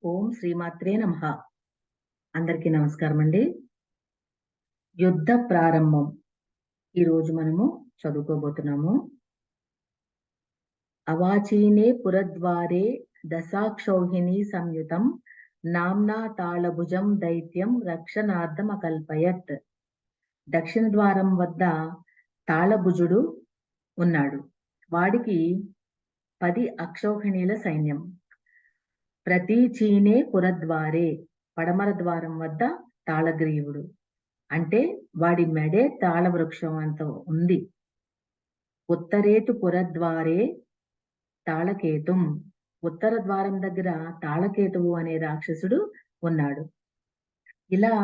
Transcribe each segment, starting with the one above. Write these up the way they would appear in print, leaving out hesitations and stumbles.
ఓం శ్రీమాత్రే నమః. అందరికీ నమస్కారం అండి. యుద్ధ ప్రారంభం ఈరోజు మనము చదువుకోబోతున్నాము. అవాచీనే పురద్వారే దశాక్షౌహిణీ సంయుతం నామ్నా తాళభుజం దైత్యం రక్షణార్థం అకల్పయత్. దక్షిణ ద్వారం వద్ద తాళభుజుడు ఉన్నాడు. వాడికి 10 అక్షౌహిణీల సైన్యం. ప్రతీచీనే పురద్వారే, పడమర ద్వారం వద్ద తాళగ్రీవుడు, అంటే వాడి మెడే తాళ వృక్షం అంత ఉంది. ఉత్తరేతు పురద్వారే తాళకేతుం, ఉత్తర ద్వారం దగ్గర తాళకేతువు అనే రాక్షసుడు ఉన్నాడు. ఇలా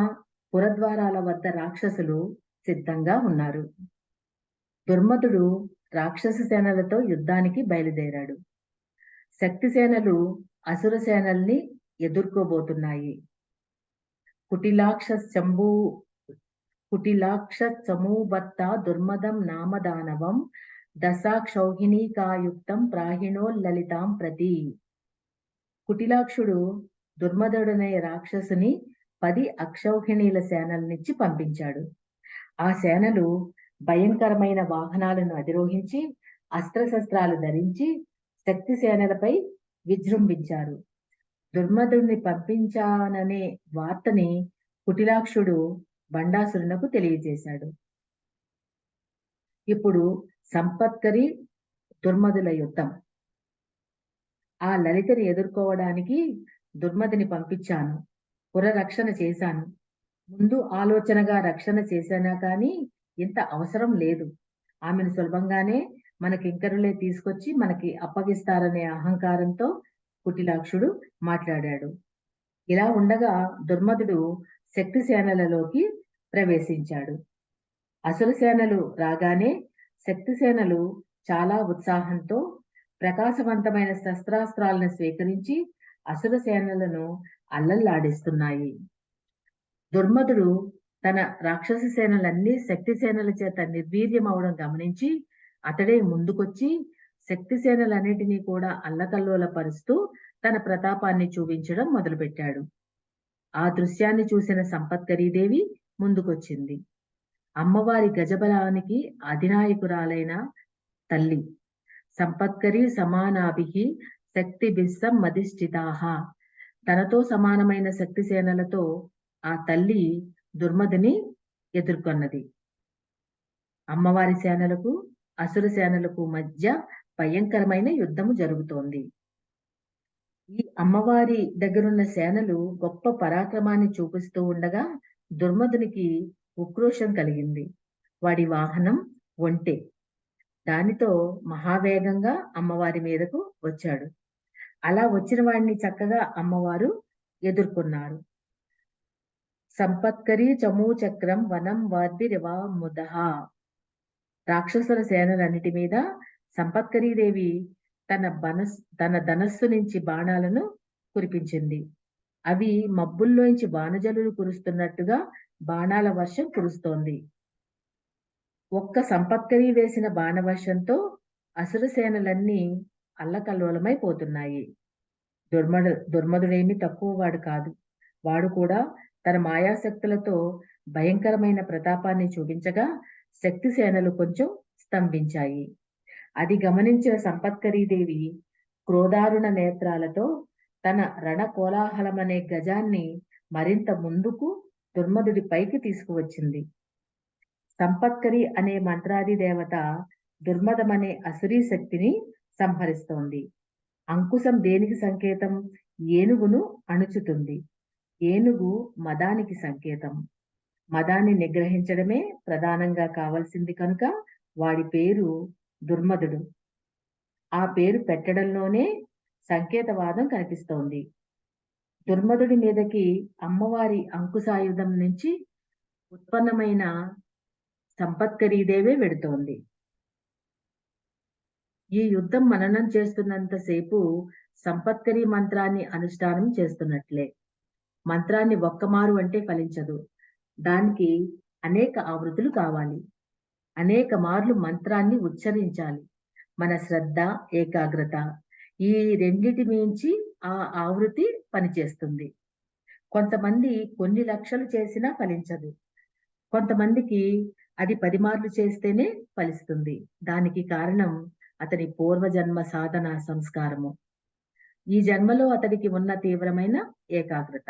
పురద్వారాల వద్ద రాక్షసులు సిద్ధంగా ఉన్నారు. దుర్మదుడు రాక్షస సేనలతో యుద్ధానికి బయలుదేరాడు. శక్తి సేనలు అసుర సేనల్ని ఎదుర్కోబోతున్నాయి. కుటిలాక్ష సమూబత్త దుర్మదం నామదానవం దశాక్షౌహిణీకాయుక్తం ప్రాహిణోల్లలితాం ప్రతి. కుటిలాక్షుడు దుర్మదుడనే రాక్షసుని 10 అక్షౌహిణీల సేనలనిచ్చి పంపించాడు. ఆ సేనలు భయంకరమైన వాహనాలను అధిరోహించి అస్త్రశస్త్రాలు ధరించి శక్తి సేనలపై విజృంభించారు. దుర్మదుడిని పంపించాననే వార్తని కుటిలాక్షుడు బండాసురునకు తెలియజేశాడు. ఇప్పుడు సంపత్కరి దుర్మదుల యుద్ధం. ఆ లలితని ఎదుర్కోవడానికి దుర్మదిని పంపించాను. పురరక్షణ చేశాను. ముందు ఆలోచనగా రక్షణ చేశానా కానీ ఇంత అవసరం లేదు. ఆమెను సులభంగానే మన కింకరులే తీసుకొచ్చి మనకి అప్పగిస్తారనే అహంకారంతో కుటిలాక్షుడు మాట్లాడాడు. ఇలా ఉండగా దుర్మదుడు శక్తి సేనలలోకి ప్రవేశించాడు. అసుర సేనలు రాగానే శక్తి సేనలు చాలా ఉత్సాహంతో ప్రకాశవంతమైన శస్త్రాస్త్రాలను స్వీకరించి అసుర సేనలను అల్లల్లాడిస్తున్నాయి. దుర్మదుడు తన రాక్షస సేనలన్నీ శక్తి సేనల చేత నిర్వీర్యమవడం గమనించి అతడే ముందుకొచ్చి శక్తి సేనలన్నిటినీ కూడా అల్లకల్లోలపరుస్తూ తన ప్రతాపాన్ని చూపించడం మొదలుపెట్టాడు. ఆ దృశ్యాన్ని చూసిన సంపత్కరీదేవి ముందుకొచ్చింది. అమ్మవారి గజబలానికి అధినాయకురాలైన తల్లి. సంపత్కరీ సమానాభిః శక్తిభిస్సం మధిష్ఠితాః. తనతో సమానమైన శక్తి సేనలతో ఆ తల్లి దుర్మదిని ఎదుర్కొన్నది. అమ్మవారి సేనలకు అసుర సేనలకు మధ్య భయంకరమైన యుద్ధము జరుగుతోంది. ఈ అమ్మవారి దగ్గరున్న సేనలు గొప్ప పరాక్రమాన్ని చూపిస్తూ ఉండగా దుర్మదునికి ఉక్రోషం కలిగింది. వాడి వాహనం ఒంటె. దానితో మహావేగంగా అమ్మవారి మీదకు వచ్చాడు. అలా వచ్చిన వాడిని చక్కగా అమ్మవారు ఎదుర్కొన్నారు. సంపత్కరీ చమూచక్రం వనం వాద్భిరివాముదః. రాక్షసుల సేనలన్నిటి మీద సంపత్కరీదేవి తన ధనస్సు నుంచి బాణాలను కురిపించింది. అవి మబ్బుల్లోంచి వానజల్లులు కురుస్తున్నట్టుగా బాణాల వర్షం కురుస్తోంది. ఒక్క సంపత్కరీ వేసిన బాణవర్షంతో అసుర సేనలన్నీ అల్లకల్లోలమైపోతున్నాయి. దుర్మదుడేమి తక్కువ వాడు కాదు. వాడు కూడా తన మాయాశక్తులతో భయంకరమైన ప్రతాపాన్ని చూపించగా శక్తి సేనలు కొంచెం స్తంభించాయి. అది గమనించిన సంపత్కరీదేవి క్రోధారుణ నేత్రాలతో తన రణ కోలాహలమనే గజాన్ని మరింత ముందుకు దుర్మదుడి పైకి తీసుకువచ్చింది. సంపత్కరి అనే మంత్రాది దేవత దుర్మదమనే అసురీ శక్తిని సంహరిస్తోంది. అంకుశం దేనికి సంకేతం? ఏనుగును అణుచుతుంది. ఏనుగు మదానికి సంకేతం. మదాన్ని నిగ్రహించడమే ప్రధానంగా కావలసింది కనుక వాడి పేరు దుర్మదుడు. ఆ పేరు పెట్టడంలోనే సంకేతవాదం కనిపిస్తోంది. దుర్మదుడి మీదకి అమ్మవారి అంకుశాయుధం నుంచి ఉత్పన్నమైన సంపత్కరీదేవే వెడుతోంది. ఈ యుద్ధం మననం చేస్తున్నంతసేపు సంపత్కరీ మంత్రాన్ని అనుష్ఠానం చేస్తున్నట్లే. మంత్రాన్ని ఒక్కమారు అంటే ఫలించదు. దానికి అనేక ఆవృత్తులు కావాలి. అనేక మార్లు మంత్రాన్ని ఉచ్చరించాలి. మన శ్రద్ధ, ఏకాగ్రత ఈ రెండిటి మించి ఆ ఆవృత్తి పనిచేస్తుంది. కొంతమంది కొన్ని లక్షలు చేసినా ఫలించదు. కొంతమందికి అది 10 మార్లు చేస్తేనే ఫలిస్తుంది. దానికి కారణం అతని పూర్వజన్మ సాధన సంస్కారము. ఈ జన్మలో అతడికి ఉన్న తీవ్రమైన ఏకాగ్రత.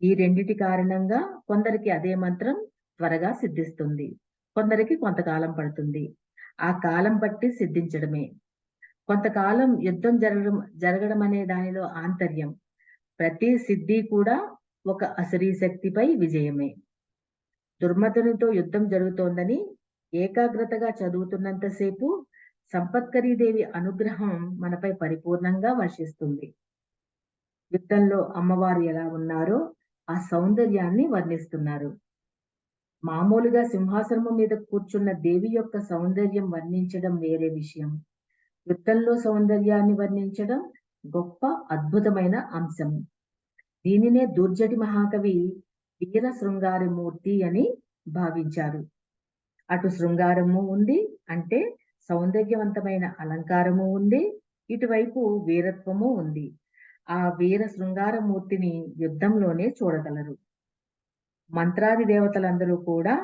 ఈ రెండిటి కారణంగా కొందరికి అదే మంత్రం త్వరగా సిద్ధిస్తుంది. కొందరికి కొంతకాలం పడుతుంది. ఆ కాలం బట్టి సిద్ధించడమే. కొంతకాలం యుద్ధం జరగడం అనే దానిలో ఆంతర్యం. ప్రతి సిద్ధి కూడా ఒక అసురీ శక్తిపై విజయమే. దుర్మతునితో యుద్ధం జరుగుతోందని ఏకాగ్రతగా చదువుతున్నంతసేపు సంపత్కరీదేవి అనుగ్రహం మనపై పరిపూర్ణంగా వర్షిస్తుంది. యుద్ధంలో అమ్మవారు ఎలా ఉన్నారో ఆ సౌందర్యాన్ని వర్ణిస్తున్నారు. మామూలుగా సింహాసనము మీద కూర్చున్న దేవి యొక్క సౌందర్యం వర్ణించడం వేరే విషయం. యుద్ధంలో సౌందర్యాన్ని వర్ణించడం గొప్ప అద్భుతమైన అంశం. దీనినే దుర్జటి మహాకవి వీర శృంగారమూర్తి అని భావించారు. అటు శృంగారము ఉంది అంటే సౌందర్యవంతమైన అలంకారము ఉంది, ఇటువైపు వీరత్వము ఉంది. ఆ వీర శృంగారమూర్తిని యుద్ధంలోనే చూడగలరు. మంత్రాది దేవతలందరూ కూడా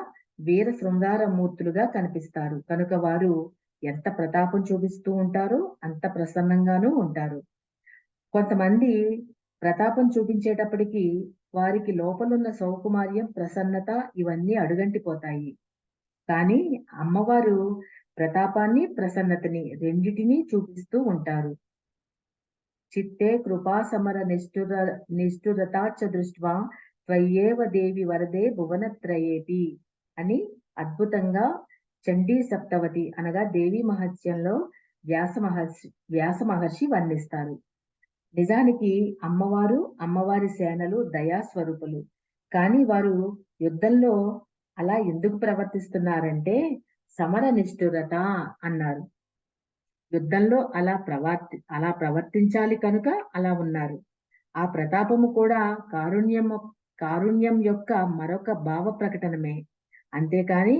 వీర శృంగారమూర్తులుగా కనిపిస్తారు కనుక వారు ఎంత ప్రతాపం చూపిస్తూ ఉంటారో అంత ప్రసన్నంగానూ ఉంటారు. కొంతమంది ప్రతాపం చూపించేటప్పటికి వారికి లోపలున్న సౌకుమార్యం, ప్రసన్నత ఇవన్నీ అడుగంటిపోతాయి. కానీ అమ్మవారు ప్రతాపాన్ని, ప్రసన్నతని రెండిటినీ చూపిస్తూ ఉంటారు. చిత్తే కృపా సమర నిష్ఠురతాచ దృష్ట్వా త్వయ్యేవ దేవి వరదే భువనత్రయేపి అని అద్భుతంగా చండీ సప్తవతి అనగా దేవి మహత్యంలో వ్యాస మహర్షి వర్ణిస్తారు. నిజానికి అమ్మవారు, అమ్మవారి సేనలు దయాస్వరూపులు. కానీ వారు యుద్ధంలో అలా ఎందుకు ప్రవర్తిస్తున్నారంటే సమర నిష్ఠురత అన్నారు. యుద్ధంలో అలా ప్రవర్తించాలి కనుక అలా ఉన్నారు. ఆ ప్రతాపము కూడా కారుణ్యం యొక్క మరొక భావ ప్రకటనమే. అంతేకాని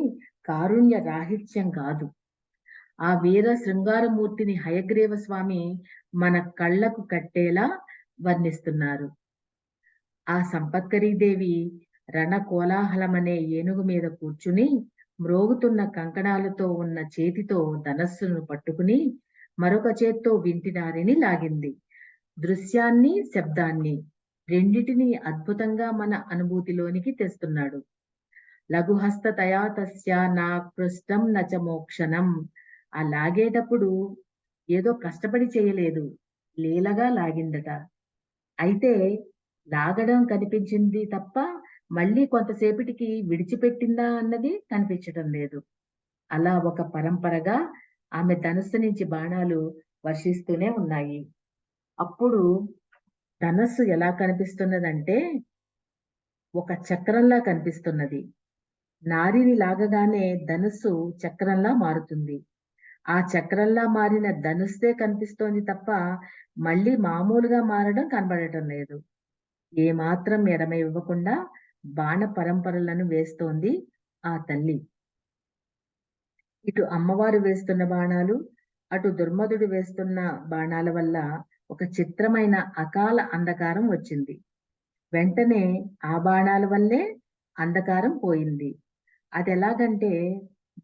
కారుణ్య రాహిత్యం కాదు. ఆ వీర శృంగారమూర్తిని హయగ్రీవ స్వామి మన కళ్ళకు కట్టేలా వర్ణిస్తున్నారు. ఆ సంపత్కరీదేవి రణ కోలాహలమనే ఏనుగు మీద కూర్చుని మ్రోగుతున్న కంకణాలతో ఉన్న చేతితో ధనస్సును పట్టుకుని మరొక చేత్తో వింటినారిని లాగింది. దృశ్యాన్ని, శబ్దాన్ని రెండిటిని అద్భుతంగా మన అనుభూతిలోనికి తెస్తున్నాడు. లఘుహస్తతయా తస్య నా పృష్టం నచ మోక్షణం. ఆ లాగేటప్పుడు ఏదో కష్టపడి చేయలేదు, లీలగా లాగిందట. అయితే లాగడం కనిపించింది తప్ప మళ్ళీ కొంతసేపటికి విడిచిపెట్టిందా అన్నది కనిపించటం లేదు. అలా ఒక పరంపరగా ఆమె ధనస్సు నుంచి బాణాలు వర్షిస్తూనే ఉన్నాయి. అప్పుడు ధనస్సు ఎలా కనిపిస్తున్నదంటే ఒక చక్రంలా కనిపిస్తున్నది. నారిని లాగగానే ధనుస్సు చక్రంలా మారుతుంది. ఆ చక్రంలా మారిన ధనుస్సే కనిపిస్తోంది తప్ప మళ్ళీ మామూలుగా మారడం కనబడటం లేదు. ఏమాత్రం ఎడమ ఇవ్వకుండా బాణ పరంపరలను వేస్తోంది ఆ తల్లి. ఇటు అమ్మవారు వేస్తున్న బాణాలు, అటు దుర్మధుడు వేస్తున్న బాణాల వల్ల ఒక చిత్రమైన అకాల అంధకారం వచ్చింది. వెంటనే ఆ బాణాల వల్లే అంధకారం పోయింది. అది ఎలాగంటే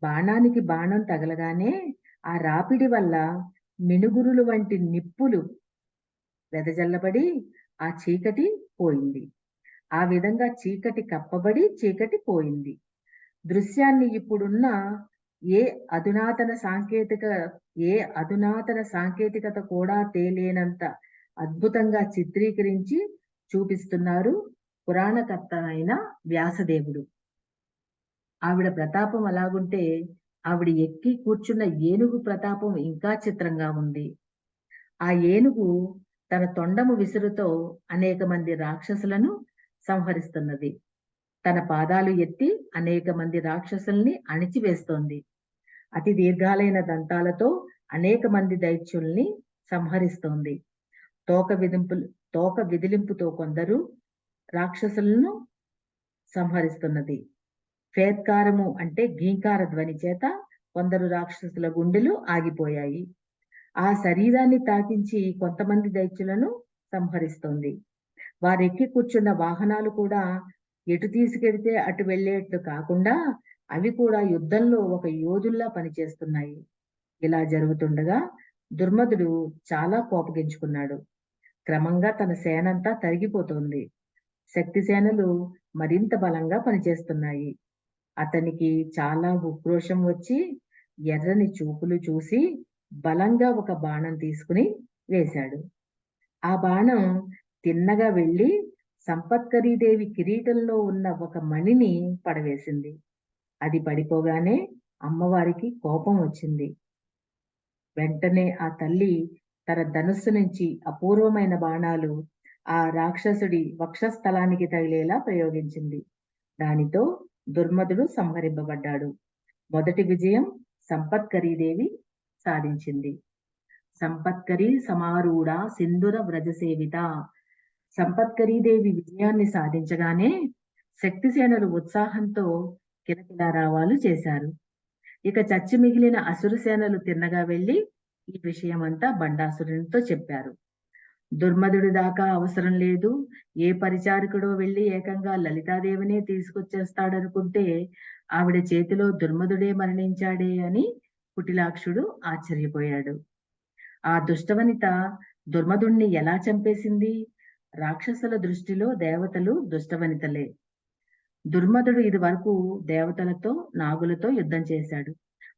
బాణానికి బాణం తగలగానే ఆ రాపిడి వల్ల మినుగురులు వంటి నిప్పులు వెదజల్లబడి ఆ చీకటి పోయింది. ఆ విధంగా చీకటి కప్పబడి చీకటి పోయింది. దృశ్యాన్ని ఇప్పుడున్న ఏ అధునాతన సాంకేతికత కూడా తేలేనంత అద్భుతంగా చిత్రీకరించి చూపిస్తున్నారు పురాణకర్త అయిన వ్యాసదేవుడు. ఆవిడ ప్రతాపం అలాగుంటే ఆవిడ ఎక్కి కూర్చున్న ఏనుగు ప్రతాపం ఇంకా చిత్రంగా ఉంది. ఆ ఏనుగు తన తొండము విసురుతో అనేక మంది రాక్షసులను సంహరిస్తున్నది. తన పాదాలు ఎత్తి అనేక మంది రాక్షసుల్ని అణిచివేస్తోంది. అతి దీర్ఘాలైన దంతాలతో అనేక మంది దైత్యుల్ని సంహరిస్తోంది. తోక విదిలింపుతో కొందరు రాక్షసులను సంహరిస్తున్నది. ఫేత్కారము అంటే ఘీంకార ధ్వని చేత కొందరు రాక్షసుల గుండెలు ఆగిపోయాయి. ఆ శరీరాన్ని తాకించి కొంతమంది దైత్యులను సంహరిస్తోంది. వారెక్కి కూర్చున్న వాహనాలు కూడా ఎటు తీసుకెడితే అటు వెళ్ళేట్లు కాకుండా అవి కూడా యుద్ధంలో ఒక యోధుల్లా పనిచేస్తున్నాయి. ఇలా జరుగుతుండగా దుర్మధుడు చాలా కోపగించుకున్నాడు. క్రమంగా తన సేనంతా తరిగిపోతోంది. శక్తి సేనలు మరింత బలంగా పనిచేస్తున్నాయి. అతనికి చాలా ఉక్రోషం వచ్చి ఎర్రని చూపులు చూసి బలంగా ఒక బాణం తీసుకుని వేశాడు. ఆ బాణం తిన్నగా వెళ్లి సంపత్కరీదేవి కిరీటంలో ఉన్న ఒక మణిని పడవేసింది. అది పడిపోగానే అమ్మవారికి కోపం వచ్చింది. వెంటనే ఆ తల్లి తన ధనుస్సు నుంచి అపూర్వమైన బాణాలు ఆ రాక్షసుడి వక్షస్థలానికి తగిలేలా ప్రయోగించింది. దానితో దుర్మధుడు సంహరింపబడ్డాడు. మొదటి విజయం సంపత్కరీదేవి సాధించింది. సంపత్కరీ సమారూఢ సింధుర వ్రజసేవిత. సంపత్కరీదేవి విజయాన్ని సాధించగానే శక్తిసేనలు ఉత్సాహంతో కిలకిలారావాలు చేశారు. ఇక చచ్చి మిగిలిన అసుర సేనలు తిన్నగా వెళ్లి ఈ విషయమంతా బండాసురునితో చెప్పారు. దుర్మధుడి దాకా అవసరం లేదు, ఏ పరిచారకుడో వెళ్లి ఏకంగా లలితాదేవినే తీసుకొచ్చేస్తాడనుకుంటే ఆవిడ చేతిలో దుర్మధుడే మరణించాడే అని కుటిలాక్షుడు ఆశ్చర్యపోయాడు. ఆ దుష్టవనిత దుర్మధుణ్ణి ఎలా చంపేసింది? రాక్షసుల దృష్టిలో దేవతలు దుష్టవనితలే. దుర్మధుడు ఇది వరకు దేవతలతో నాగులతో యుద్ధం చేశాడు.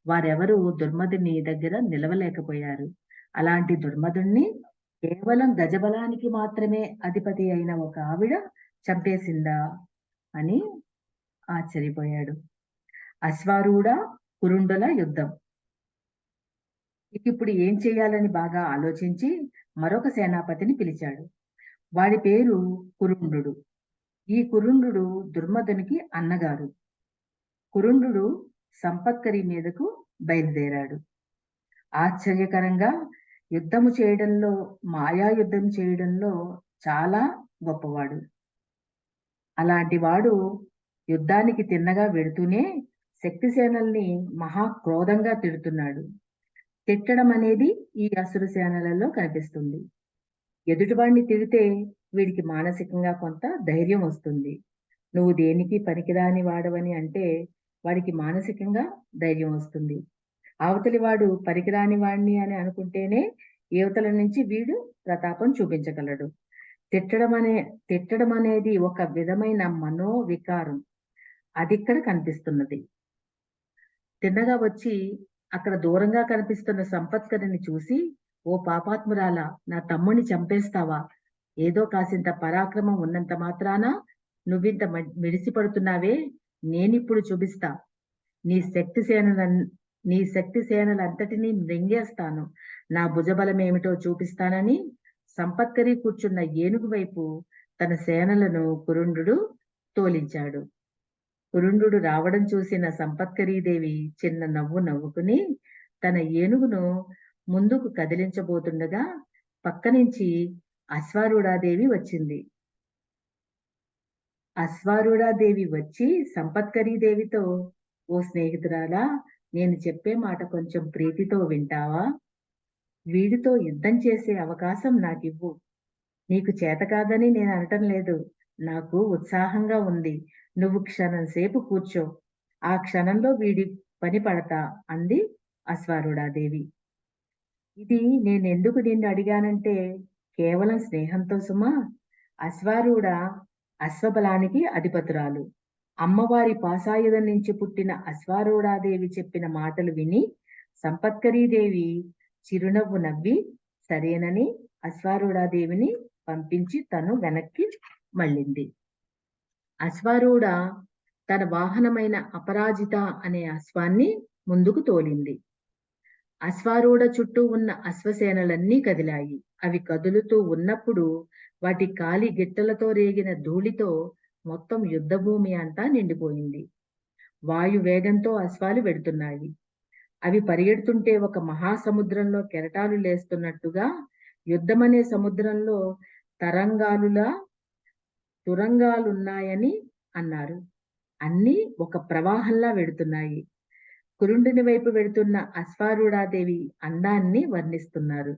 వారెవరూ దుర్మధుని దగ్గర నిలవలేకపోయారు. అలాంటి దుర్మధుణ్ణి కేవలం గజబలానికి మాత్రమే అధిపతి అయిన ఒక ఆవిడ చంపేసిందా అని ఆశ్చర్యపోయాడు. అశ్వారూఢ కురుండుల యుద్ధం. ఇప్పుడు ఏం చేయాలని బాగా ఆలోచించి మరొక సేనాపతిని పిలిచాడు. వాడి పేరు కురుండు. ఈ కురుండు దుర్మధునికి అన్నగారు. కురుండు సంపత్కరి మీదకు బయలుదేరాడు. ఆశ్చర్యకరంగా యుద్ధము చేయడంలో, మాయా యుద్ధం చేయడంలో చాలా గొప్పవాడు. అలాంటి వాడు యుద్ధానికి తిన్నగా వెడుతూనే శక్తిసేనల్ని మహాక్రోధంగా తిడుతున్నాడు. తిట్టడం అనేది ఈ అసుర సేనలలో కనిపిస్తుంది. ఎదుటివాడిని తిడితే వీడికి మానసికంగా కొంత ధైర్యం వస్తుంది. నువ్వు దేనికి పనికిరాని వాడవని అంటే వాడికి మానసికంగా ధైర్యం వస్తుంది. అవతలి వాడు పనికిరాని వాడిని అని అనుకుంటేనే యువతల నుంచి వీడు ప్రతాపం చూపించగలడు. తిట్టడం అనేది ఒక విధమైన మనోవికారం. అది ఇక్కడ కనిపిస్తున్నది. తిన్నగా వచ్చి అక్కడ దూరంగా కనిపిస్తున్న సంపత్కరిని చూసి, ఓ పాపాత్మురాల, నా తమ్ముని చంపేస్తావా? ఏదో కాసింత పరాక్రమం ఉన్నంత మాత్రాన నువ్వింత మిడిసిపడుతున్నావే, నేనిప్పుడు చూపిస్తా. నీ శక్తి సేనలంతటినీ మృంగేస్తాను. నా భుజబలమేమిటో చూపిస్తానని సంపత్కరి కూర్చున్న ఏనుగు వైపు తన సేనలను కురుండు తోలించాడు. కురుండు రావడం చూసిన సంపత్కరీదేవి చిన్న నవ్వు నవ్వుకుని తన ఏనుగును ముందుకు కదిలించబోతుండగా పక్క నుంచి అశ్వారూఢాదేవి వచ్చింది. అశ్వారూఢాదేవి వచ్చి సంపత్కరీదేవితో, ఓ స్నేహితురాలా, నేను చెప్పే మాట కొంచెం ప్రీతితో వింటావా? వీడితో యుద్ధం చేసే అవకాశం నాకివ్వు. నీకు చేత కాదని నేను అనటం లేదు. నాకు ఉత్సాహంగా ఉంది. నువ్వు క్షణం సేపు కూర్చో. ఆ క్షణంలో వీడి పని పడతా అంది అశ్వారూఢాదేవి. ఇది నేనెందుకు నిన్ను అడిగానంటే కేవలం స్నేహంతో సుమా. అశ్వారూఢ అశ్వబలానికి అధిపతురాలు. అమ్మవారి పాసాయుధం నుంచి పుట్టిన అశ్వారూఢాదేవి చెప్పిన మాటలు విని సంపత్కరీదేవి చిరునవ్వు నవ్వి సరేనని అశ్వారూఢాదేవిని పంపించి తను వెనక్కి మళ్ళింది. అశ్వారూఢ తన వాహనమైన అపరాజిత అనే అశ్వాన్ని ముందుకు తోలింది. అశ్వారూఢ చుట్టూ ఉన్న అశ్వసేనలన్నీ కదిలాయి. అవి కదులుతూ ఉన్నప్పుడు వాటి కాలి గిట్టలతో రేగిన ధూళితో మొత్తం యుద్ధభూమి అంతా నిండిపోయింది. వాయు వేగంతో అశ్వాలు వెడుతున్నాయి. అవి పరిగెడుతుంటే ఒక మహాసముద్రంలో కెరటాలు లేస్తున్నట్టుగా యుద్ధమనే సముద్రంలో తురంగాలున్నాయని అన్నారు. అన్నీ ఒక ప్రవాహంలా వెడుతున్నాయి. కురుండుని వైపు వెడుతున్న అశ్వారూఢాదేవి అందాన్ని వర్ణిస్తున్నారు.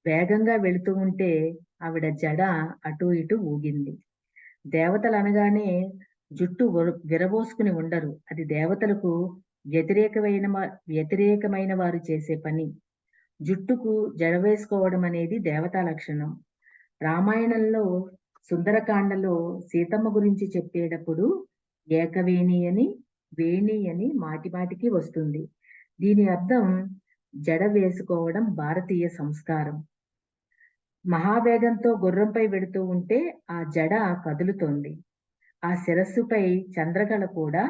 వేగంగా వెళుతూ ఉంటే ఆవిడ జడ అటూ ఇటూ ఊగింది. దేవతలనగానే జుట్టు విరబోసుకుని ఉండరు. అది దేవతలకు వ్యతిరేకమైన వారు చేసే పని. జుట్టుకు జడ వేసుకోవడం అనేది దేవతా లక్షణం. రామాయణంలో సుందరకాండలో సీతమ్మ గురించి చెప్పేటప్పుడు ఏకవేణి అని, వేణి అని మాటిమాటికి వస్తుంది. దీని అర్థం జడ వేసుకోవడం భారతీయ సంస్కారం. మహావేగంతో గుర్రంపై వెడుతూ ఉంటే ఆ జడ కదులుతోంది. ఆ శిరస్సుపై చంద్రకళ కూడా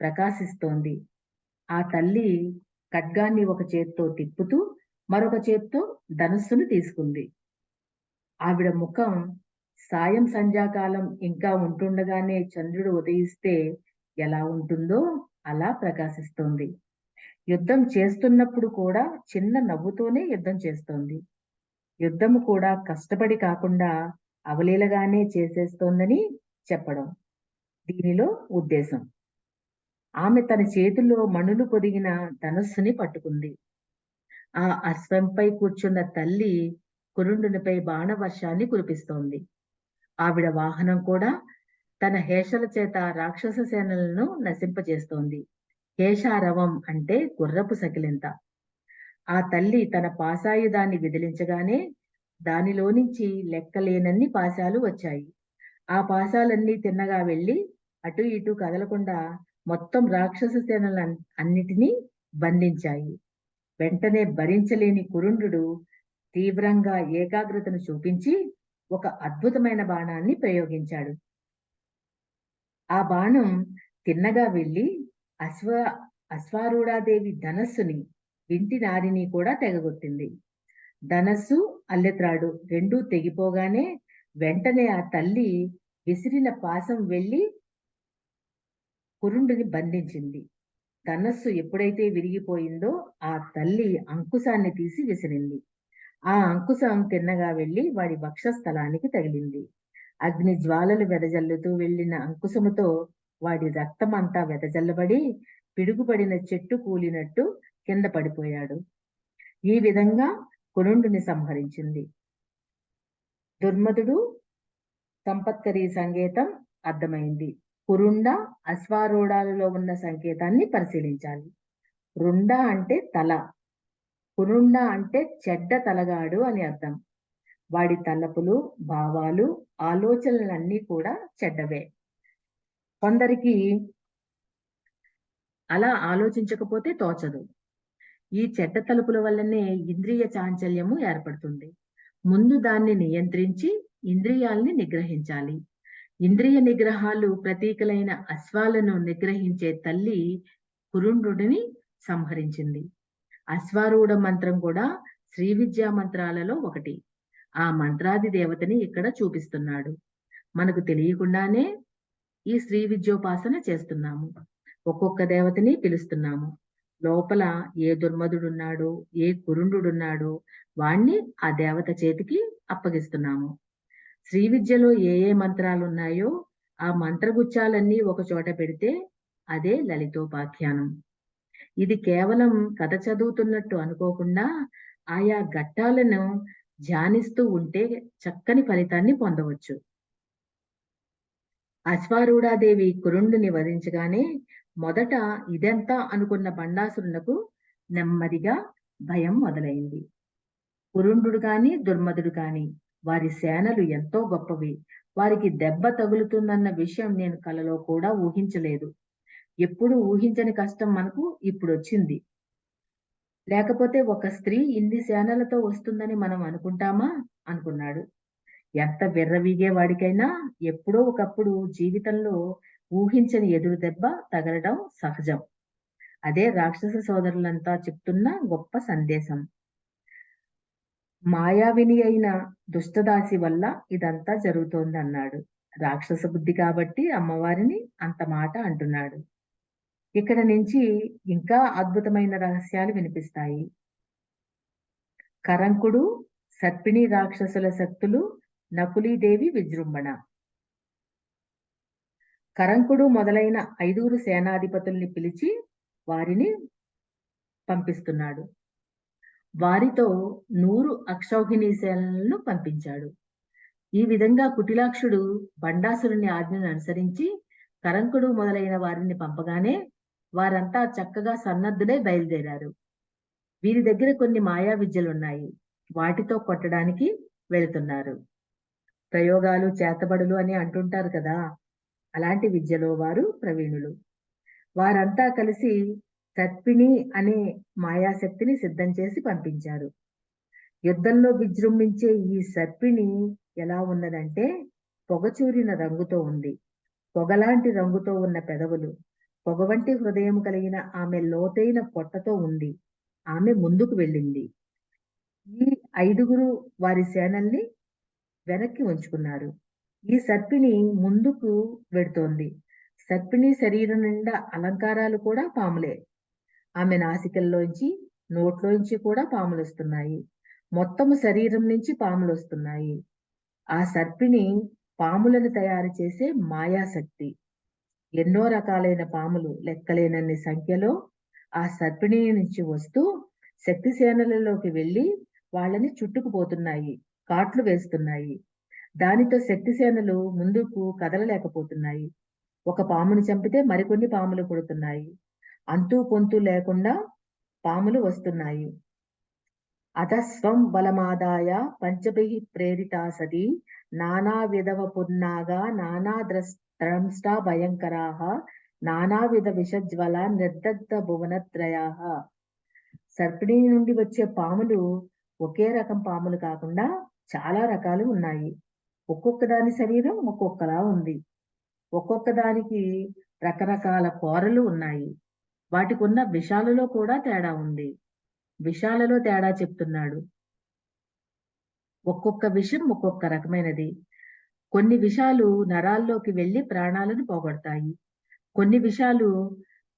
ప్రకాశిస్తోంది. ఆ తల్లి ఖడ్గాన్ని ఒక చేత్తో తిప్పుతూ మరొక చేత్తో ధనుస్సును తీసుకుంది. ఆవిడ ముఖం సాయం సంధ్యాకాలం ఇంకా ఉంటుండగానే చంద్రుడు ఉదయిస్తే ఎలా ఉంటుందో అలా ప్రకాశిస్తోంది. యుద్ధం చేస్తున్నప్పుడు కూడా చిన్న నవ్వుతోనే యుద్ధం చేస్తోంది. యుద్ధము కూడా కష్టపడి కాకుండా అవలీలగానే చేసేస్తోందని చెప్పడం దీనిలో ఉద్దేశం. ఆమె తన చేతుల్లో మణులు పొదిగిన ధనుస్సుని పట్టుకుంది. ఆ అశ్వంపై కూర్చున్న తల్లి కురుండునిపై బాణవర్షాన్ని కురిపిస్తోంది. ఆవిడ వాహనం కూడా తన హేషల చేత రాక్షస సేనలను నశింపజేస్తోంది. హేషారవం అంటే గుర్రపు సకిలింత. ఆ తల్లి తన పాశాయుధాన్ని విదిలించగానే దానిలోనించి లెక్కలేనన్ని పాశాలు వచ్చాయి. ఆ పాశాలన్నీ తిన్నగా వెళ్లి అటు ఇటు కదలకుండా మొత్తం రాక్షస అన్నిటినీ బంధించాయి. వెంటనే భరించలేని కురుండు తీవ్రంగా ఏకాగ్రతను చూపించి ఒక అద్భుతమైన బాణాన్ని ప్రయోగించాడు. ఆ బాణం తిన్నగా వెళ్లి అశ్వ అశ్వారూఢాదేవి ధనస్సుని వింటి నారిని కూడా తెగగొట్టింది. ధనస్సు అల్లెత్రాడు రెండూ తెగిపోగానే వెంటనే ఆ తల్లి విసిరిన పాశం వెళ్లి కురుండుని బంధించింది. ధనస్సు ఎప్పుడైతే విరిగిపోయిందో ఆ తల్లి అంకుశాన్ని తీసి విసిరింది. ఆ అంకుశం తిన్నగా వెళ్లి వాడి వక్షస్థలానికి తగిలింది. అగ్ని జ్వాలలు వెదజల్లుతూ వెళ్లిన అంకుశముతో వాడి రక్తమంతా వెదజల్లబడి పిడుగుపడిన చెట్టు కూలినట్టు కింద పడిపోయాడు. ఈ విధంగా కురుండుని సంహరించింది. దుర్మదుడు సంపత్కరి సంకేతం అర్థమైంది. కురుండ అశ్వారూఢాలలో ఉన్న సంకేతాన్ని పరిశీలించాలి. రుండ అంటే తల, కురుండ అంటే చెడ్డ తలగాడు అని అర్థం. వాడి తలపులు, భావాలు, ఆలోచనలన్నీ కూడా చెడ్డవే. కొందరికి అలా ఆలోచించకపోతే తోచదు. ఈ చెడ్డ తలుపుల వల్లనే ఇంద్రియ చాంచల్యము ఏర్పడుతుంది. ముందు దాన్ని నియంత్రించి ఇంద్రియాల్ని నిగ్రహించాలి. ఇంద్రియ నిగ్రహాలు ప్రతీకలైన అశ్వాలను నిగ్రహించే తల్లి కురుండుని సంహరించింది. అశ్వారూఢ మంత్రం కూడా శ్రీ విద్యా మంత్రాలలో ఒకటి. ఆ మంత్రాది దేవతని ఇక్కడ చూపిస్తున్నాడు. మనకు తెలియకుండానే ఈ శ్రీ విద్యోపాసన చేస్తున్నాము. ఒక్కొక్క దేవతని పిలుస్తున్నాము. లోపల ఏ దుర్మధుడున్నాడో, ఏ కురుండున్నాడో వాణ్ణి ఆ దేవత చేతికి అప్పగిస్తున్నాము. శ్రీ విద్యలో ఏ ఏ మంత్రాలు ఉన్నాయో ఆ మంత్రగుచ్చాలన్నీ ఒక చోట పెడితే అదే లలితోపాఖ్యానం. ఇది కేవలం కథ చదువుతున్నట్టు అనుకోకుండా ఆయా ఘట్టాలను ధ్యానిస్తూ ఉంటే చక్కని ఫలితాన్ని పొందవచ్చు. అశ్వారూఢాదేవి కురుండుని వధించగానే మొదట ఇదెంత అనుకున్న బండాసురునకు నెమ్మదిగా భయం మొదలైంది. కురుండు కాని దుర్మధుడు కాని వారి సేనలు ఎంతో గొప్పవి. వారికి దెబ్బ తగులుతుందన్న విషయం నేను కలలో కూడా ఊహించలేదు. ఎప్పుడు ఊహించని కష్టం మనకు ఇప్పుడు వచ్చింది. లేకపోతే ఒక స్త్రీ ఇన్ని సేనలతో వస్తుందని మనం అనుకుంటామా అనుకున్నాడు. ఎంత విర్రవీగే వాడికైనా ఎప్పుడో ఒకప్పుడు జీవితంలో ఊహించని ఎదురు దెబ్బ తగలడం సహజం. అదే రాక్షస సోదరులంతా చెప్తున్న గొప్ప సందేశం. మాయావిని అయిన దుష్టదాసి వల్ల ఇదంతా జరుగుతోంది అన్నాడు. రాక్షస బుద్ధి కాబట్టి అమ్మవారిని అంత మాట అంటున్నాడు. ఇక్కడ నుంచి ఇంకా అద్భుతమైన రహస్యాలు వినిపిస్తాయి. కరంకుడు, సర్పిణి రాక్షసుల శక్తులు, నకులీదేవి విజృంభణ. కరంకుడు మొదలైన 5 సేనాధిపతుల్ని పిలిచి వారిని పంపిస్తున్నాడు. వారితో 100 అక్షౌహిణీ సేనలను పంపించాడు. ఈ విధంగా కుటిలాక్షుడు బండాసురుని ఆజ్ఞను అనుసరించి కరంకుడు మొదలైన వారిని పంపగానే వారంతా చక్కగా సన్నద్ధులై బయలుదేరారు. వీరి దగ్గర కొన్ని మాయా విద్యలున్నాయి. వాటితో కొట్టడానికి వెళుతున్నారు. ప్రయోగాలు చేతబడులు అని అంటుంటారు కదా, అలాంటి విద్యలో వారు ప్రవీణులు. వారంతా కలిసి సర్పిణి అనే మాయాశక్తిని సిద్ధం చేసి పంపించారు. యుద్ధంలో విజృంభించే ఈ సర్పిణి ఎలా ఉన్నదంటే పొగచూరిన రంగుతో ఉంది. పొగలాంటి రంగుతో ఉన్న పెదవులు, పొగవంటి హృదయం కలిగిన ఆమె లోతైన పొట్టతో ఉంది. ఆమె ముందుకు వెళ్ళింది. ఈ 5గురు వారి సేనల్ని వెనక్కి ఉంచుకున్నారు. ఈ సర్పిణి ముందుకు వెడుతోంది. సర్పిణి శరీరం నిండా అలంకారాలు కూడా పాములే. ఆమె నాసికల్లోంచి, నోట్లోంచి కూడా పాములొస్తున్నాయి. మొత్తము శరీరం నుంచి పాములొస్తున్నాయి. ఆ సర్పిణి పాములను తయారు చేసే మాయాశక్తి. ఎన్నో రకాలైన పాములు లెక్కలేనన్ని సంఖ్యలో ఆ సర్పిణి నుంచి వస్తూ శక్తి సేనలలోకి వెళ్ళి వాళ్ళని చుట్టుకుపోతున్నాయి, కాట్లు వేస్తున్నాయి. దానితో శక్తి సేనలు ముందుకు కదలలేకపోతున్నాయి. ఒక పాముని చంపితే మరికొన్ని పాములు పుడుతున్నాయి. అంతూ పొంతూ లేకుండా పాములు వస్తున్నాయి. అతస్వం బలమాదాయ పంచభిః ప్రేరితా సతి నానా విధవ పున్నాగా నానాద్రంష్టా భయంకరాః నానావిధ విషజ్వల నిర్దగ్ధ భువనత్రయాః. సర్పిణి నుండి వచ్చే పాములు ఒకే రకం పాములు కాకుండా చాలా రకాలు ఉన్నాయి. ఒక్కొక్క దాని శరీరం ఒక్కొక్కలా ఉంది. ఒక్కొక్క దానికి రకరకాల కోరలు ఉన్నాయి. వాటికున్న విషాలలో కూడా తేడా ఉంది. విషాలలో తేడా చెప్తున్నాడు. ఒక్కొక్క విషం ఒక్కొక్క రకమైనది. కొన్ని విషాలు నరాల్లోకి వెళ్లి ప్రాణాలను పోగొడతాయి. కొన్ని విషాలు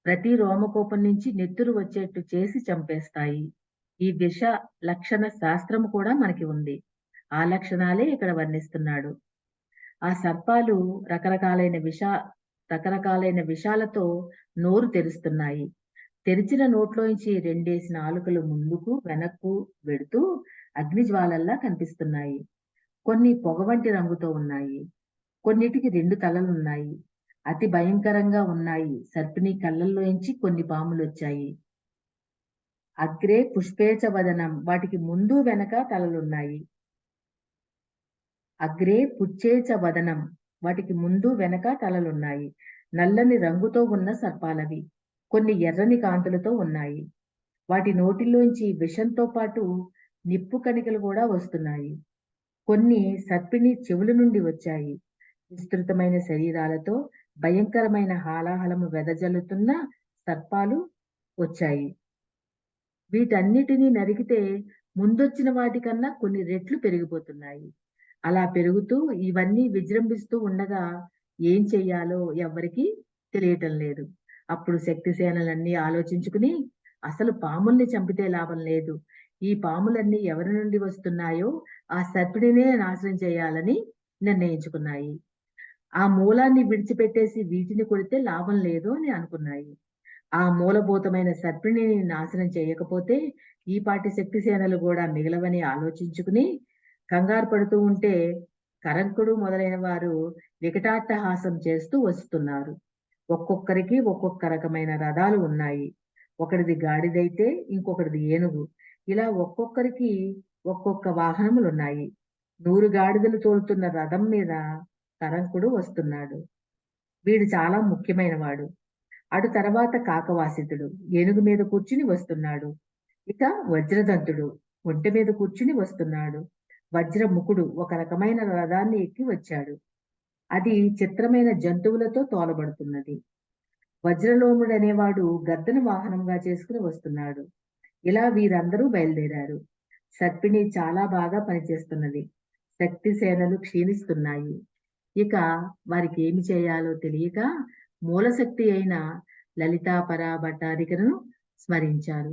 ప్రతి రోమకోపం నుంచి నెత్తురు వచ్చేట్టు చేసి చంపేస్తాయి. ఈ విష లక్షణ శాస్త్రం కూడా మనకి ఉంది. ఆ లక్షణాలే ఇక్కడ వర్ణిస్తున్నాడు. ఆ సర్పాలు రకరకాలైన విషాలతో నోరు తెరుస్తున్నాయి. తెరిచిన నోట్లోంచి 2 నాలుకలు ముందుకు వెనక్కు వెడుతూ అగ్నిజ్వాలల్లా కనిపిస్తున్నాయి. కొన్ని పొగవంటి రంగుతో ఉన్నాయి. కొన్నిటికి 2 తలలున్నాయి. అతి భయంకరంగా ఉన్నాయి. సర్పిణి కళ్ళల్లోంచి కొన్ని పాములొచ్చాయి. అగ్రే పుష్పేచ వదనం, వాటికి ముందు వెనక తలలున్నాయి. అగ్రే పుచ్చేచ వదనం, వాటికి ముందు వెనక తలలున్నాయి. నల్లని రంగుతో ఉన్న సర్పాలవి. కొన్ని ఎర్రని కాంతులతో ఉన్నాయి. వాటి నోటిలోంచి విషంతో పాటు నిప్పు కణికలు కూడా వస్తున్నాయి. కొన్ని సర్పిణి చెవుల నుండి వచ్చాయి. విస్తృతమైన శరీరాలతో భయంకరమైన హాలాహలము వెదజల్లుతున్న సర్పాలు వచ్చాయి. వీటన్నిటినీ నరికితే ముందొచ్చిన వాటికన్నా కొన్ని రెట్లు పెరిగిపోతున్నాయి. అలా పెరుగుతూ ఇవన్నీ విజృంభిస్తూ ఉండగా ఏం చెయ్యాలో ఎవ్వరికీ తెలియటం లేదు. అప్పుడు శక్తి సేనలన్నీ ఆలోచించుకుని అసలు పాముల్ని చంపితే లాభం లేదు. ఈ పాములన్నీ ఎవరి నుండి వస్తున్నాయో ఆ సర్పిడినే నాశనం చేయాలని నిర్ణయించుకున్నాయి. ఆ మూలాన్ని విడిచిపెట్టేసి వీటిని కొడితే లాభం లేదు అని అనుకున్నాయి. ఆ మూలభూతమైన సర్పిణిని నాశనం చేయకపోతే ఈ పాటి శక్తి సేనలు కూడా మిగలవని ఆలోచించుకుని కంగారు పడుతూ ఉంటే కరంకుడు మొదలైన వారు వికటాట్టహాసం చేస్తూ వస్తున్నారు. ఒక్కొక్కరికి ఒక్కొక్క రకమైన రథాలు ఉన్నాయి. ఒకటిది గాడిదైతే ఇంకొకటిది ఏనుగు. ఇలా ఒక్కొక్కరికి ఒక్కొక్క వాహనములున్నాయి. 100 గాడిదలు తోలుతున్న రథం మీద కరంకుడు వస్తున్నాడు. వీడు చాలా ముఖ్యమైన వాడు. అటు తర్వాత కాకవాసితుడు ఏనుగు మీద కూర్చుని వస్తున్నాడు. ఇక వజ్రదంతుడు ఒంటె మీద కూర్చుని వస్తున్నాడు. వజ్రముఖుడు ఒక రకమైన రథాన్ని ఎక్కి వచ్చాడు. అది చిత్రమైన జంతువులతో తోలబడుతున్నది. వజ్రలోముడు అనేవాడు గద్దను వాహనంగా చేసుకుని వస్తున్నాడు. ఇలా వీరందరూ బయలుదేరారు. సర్పిణి చాలా బాగా పనిచేస్తున్నది. శక్తి సేనలు క్షీణిస్తున్నాయి. ఇక వారికి ఏమి చేయాలో తెలియక మూలశక్తి అయిన లలితాపరా భట్టారికను స్మరించారు.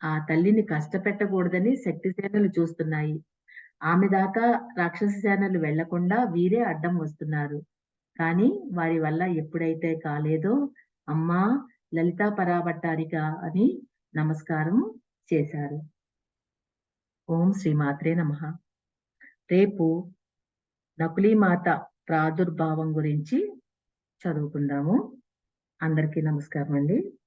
ఆ తల్లిని కష్టపెట్టకూడదని శక్తి సేనలు చూస్తున్నాయి. ఆమె దాకా రాక్షస సేనలు వెళ్లకుండా వీరే అడ్డం వస్తున్నారు. కానీ వారి వల్ల ఎప్పుడైతే కాలేదో అమ్మా లలితా పరాభట్టారిక అని నమస్కారం చేశారు. ఓం శ్రీమాత్రే నమః. రేపు నకులీ మాత ప్రాదుర్భావం గురించి చదువుకుందాము. అందరికీ నమస్కారం అండి.